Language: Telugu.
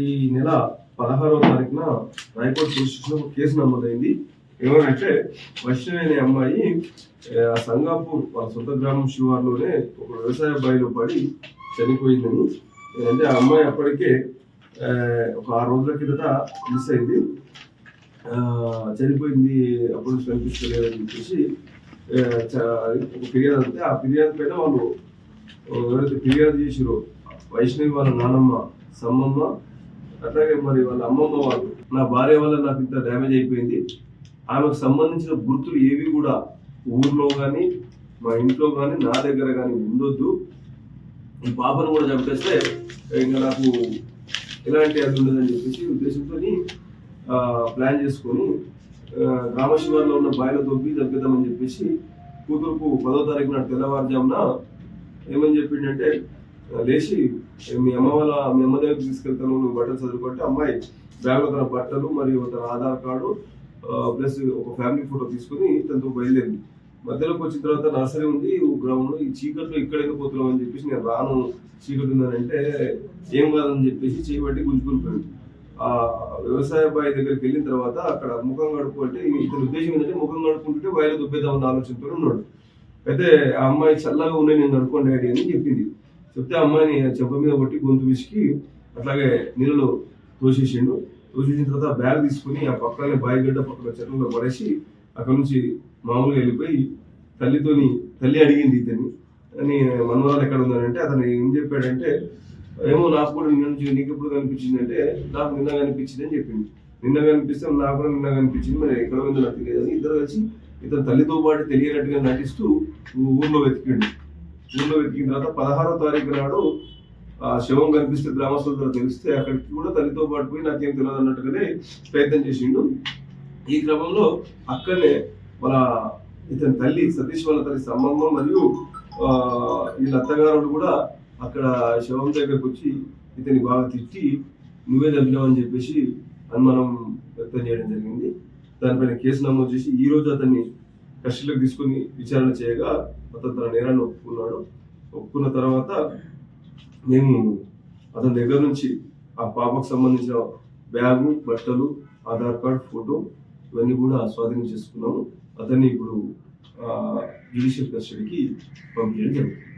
ఈ నెల 16వ తారీఖున రాయకోట్ పోలీస్ స్టేషన్లో ఒక కేసు నమోదైంది. ఏమనంటే వైష్ణవి అనే అమ్మాయి సంగాపూర్ వాళ్ళ సొంత గ్రామం శివార్లోనే ఒక వ్యవసాయ బావిలో పడి చనిపోయిందని. అంటే ఆ అమ్మాయి అప్పటికే ఒక 6 రోజుల కిందట మిస్ అయింది, చనిపోయింది, అప్పుడు కనిపిస్తలేదని చెప్పేసి ఒక ఫిర్యాదు అంటే ఆ ఫిర్యాదు పైన వాళ్ళు ఎవరైతే ఫిర్యాదు చేసిరో వైష్ణవి వాళ్ళ నానమ్మ సమ్మమ్మ, అట్లాగే మరి వాళ్ళ అమ్మమ్మ వాళ్ళు, నా భార్య వల్ల నాకు ఇంత డ్యామేజ్ అయిపోయింది, ఆమెకు సంబంధించిన గుర్తులు ఏవి కూడా ఊర్లో కానీ మా ఇంట్లో కానీ నా దగ్గర కానీ ఉండొద్దు, ఈ పాపను కూడా చంపేస్తే ఇంకా నాకు ఎలాంటి అది ఉండదని చెప్పేసి ఉద్దేశంతో ప్లాన్ చేసుకొని రామశివార్లో ఉన్న బాయిలో దొబ్బి చంపేద్దామని చెప్పేసి కూతురుకు 10వ తారీఖున తెల్లవారుజామున ఏమని చెప్పిండంటే, లేచి మీ అమ్మ దగ్గరికి తీసుకెళ్తాను, నువ్వు బట్టలు చదువుకుంటే అమ్మాయి బ్యాగ్లో తన బట్టలు మరియు తన ఆధార్ కార్డు ప్లస్ ఒక ఫ్యామిలీ ఫోటో తీసుకుని తనతో బయలుదేరింది. మధ్యలోకి వచ్చిన తర్వాత నర్సరీ ఉంది గ్రౌండ్, ఈ చీకట్లో ఇక్కడ ఎందుకు పోతున్నాం అని చెప్పేసి నేను రాను, చీకటి ఉందనంటే ఏం కాదని చెప్పేసి చేయబట్టి గుంజుకునిపోయింది. ఆ వ్యవసాయ బావి దగ్గరికి వెళ్ళిన తర్వాత అక్కడ ముఖం కడుపు అంటే ఇతని ఉద్దేశం ఏంటంటే ముఖం కడుపుకుంటుంటే వైలు దుబ్బేద్దామన్న ఆలోచనతో ఉన్నాడు. అయితే ఆ అమ్మాయి చల్లగా ఉన్నాయి, నేను కడుక్కోండి డాడీ అని చెప్పింది. చెప్తే అమ్మాయిని చెంప మీద కొట్టి గొంతు విసికి అట్లాగే నీళ్ళలో తోసేసిండు. తోసేసిన తర్వాత బ్యాగ్ తీసుకుని ఆ పక్కనే బాయిగడ్డ పక్కన చెట్లలో పడేసి అక్కడ నుంచి మామూలుగా వెళ్ళిపోయి తల్లి అడిగింది ఇతన్ని, అని మనవరాలు ఎక్కడ ఉందనంటే అతను ఏం చెప్పాడంటే, ఏమో నాకు కూడా నిన్న నుంచి నీకు ఎప్పుడు కనిపించింది అంటే నాకు నిన్న కనిపించింది అని చెప్పింది. నిన్న కనిపిస్తే నాకు కూడా నిన్న కనిపించింది, మరి ఎక్కడ ఉందో నాకు తెలియదు. ఇద్దరు కలిసి ఇతను తల్లితో పాటు తెలియనట్టుగా నటిస్తూ ఊర్లో వెతికిండు. ఊర్లో వెతికిన తర్వాత 16వ తారీఖు నాడు ఆ శవం కనిపిస్తే గ్రామస్తులతో తెలిస్తే అక్కడికి కూడా తల్లితో పాటు పోయి నాకేం తెలియదు అన్నట్టుగానే ప్రయత్నం చేసిండు. ఈ క్రమంలో అక్కడనే వాళ్ళ ఇతని తల్లి సతీష్ వాళ్ళ తల్లి సమ్మమ్మ మరియు వీళ్ళ అత్తగారులు కూడా అక్కడ శవం దగ్గరకు వచ్చి ఇతని బాగా తిట్టి నువ్వే చంపినావని చెప్పేసి అనుమానం వ్యక్తం చేయడం జరిగింది. దానిపైన కేసు నమోదు చేసి ఈ రోజు అతన్ని కస్టడీలోకి తీసుకుని విచారణ చేయగా అతను తన నేరాన్ని ఒప్పుకున్నాడు. ఒప్పుకున్న తర్వాత మేము అతని దగ్గర నుంచి ఆ పాపకు సంబంధించిన బ్యాగు, బట్టలు, ఆధార్ కార్డ్, ఫోటో ఇవన్నీ కూడా స్వాధీనం చేసుకున్నాము. అతన్ని ఇప్పుడు జ్యుడిషియల్ కస్టడీకి పంపించడం జరుగుతుంది.